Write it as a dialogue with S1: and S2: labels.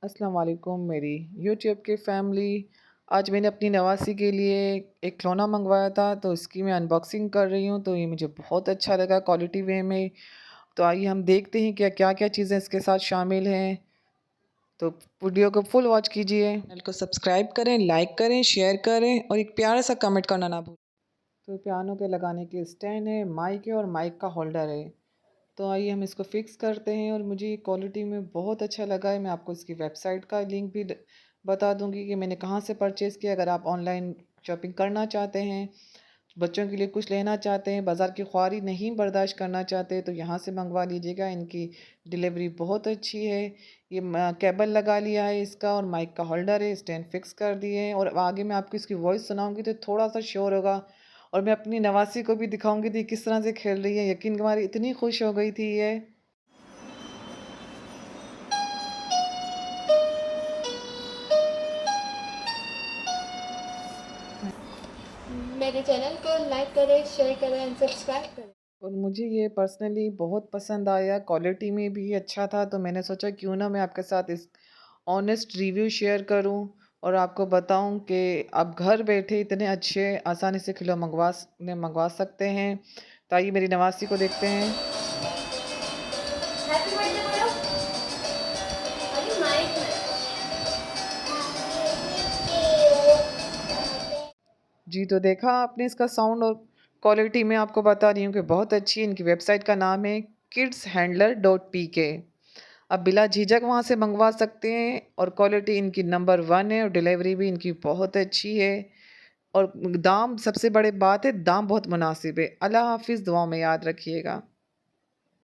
S1: अस्सलाम वालेकुम मेरी यूट्यूब की फैमिली। आज मैंने अपनी नवासी के लिए एक खिलौना मंगवाया था, तो इसकी मैं अनबॉक्सिंग कर रही हूँ। तो ये मुझे बहुत अच्छा लगा क्वालिटी वे में। तो आइए हम देखते हैं क्या-क्या चीज़ें इसके साथ शामिल हैं। तो वीडियो को फुल वॉच कीजिए। चैनल को सब्सक्राइब करें, लाइक करें, शेयर करें और एक प्यारा सा कमेंट करना ना भूलें। तो पियानो के लगाने के स्टैंड है, माइक है और माइक का होल्डर है। तो आइए हम इसको फ़िक्स करते हैं और मुझे ये क्वालिटी में बहुत अच्छा लगा है। मैं आपको इसकी वेबसाइट का लिंक भी बता दूँगी कि मैंने कहाँ से परचेज़ किया। अगर आप ऑनलाइन शॉपिंग करना चाहते हैं, बच्चों के लिए कुछ लेना चाहते हैं, बाज़ार की ख्वारी नहीं बर्दाश्त करना चाहते, तो यहाँ से मंगवा लीजिएगा। इनकी डिलीवरी बहुत अच्छी है। ये केबल लगा लिया है इसका और माइक का होल्डर है, स्टैंड फ़िक्स कर दिए हैं और आगे मैं आपको इसकी वॉइस सुनाऊँगी तो थोड़ा-सा शोर होगा। और मैं अपनी नवासी को भी दिखाऊँगी, थी किस तरह से खेल रही है। यकीन मानिए इतनी खुश हो गई थी ये।
S2: मेरे चैनल को लाइक करें, शेयर करें एंड सब्सक्राइब करें।
S1: और मुझे ये पर्सनली बहुत पसंद आया, क्वालिटी में भी अच्छा था, तो मैंने सोचा क्यों ना मैं आपके साथ इस ऑनेस्ट रिव्यू शेयर करूं और आपको बताऊं कि आप घर बैठे इतने अच्छे आसानी से मंगवा सकते हैं। तो आइए मेरी नवासी को देखते हैं।
S2: हैप्पी बर्थडे बोलो। अरे माइक में।
S1: जी, तो देखा आपने इसका साउंड और क्वालिटी मैं आपको बता रही हूँ कि बहुत अच्छी। इनकी वेबसाइट का नाम है kidshandler.pk। आप बिला झिझक वहाँ से मंगवा सकते हैं और क्वालिटी इनकी नंबर 1 है और डिलीवरी भी इनकी बहुत अच्छी है। और दाम सबसे बड़ी बात है, दाम बहुत मुनासिब है। अल्लाह हाफ़िज़, दुआओं में याद रखिएगा।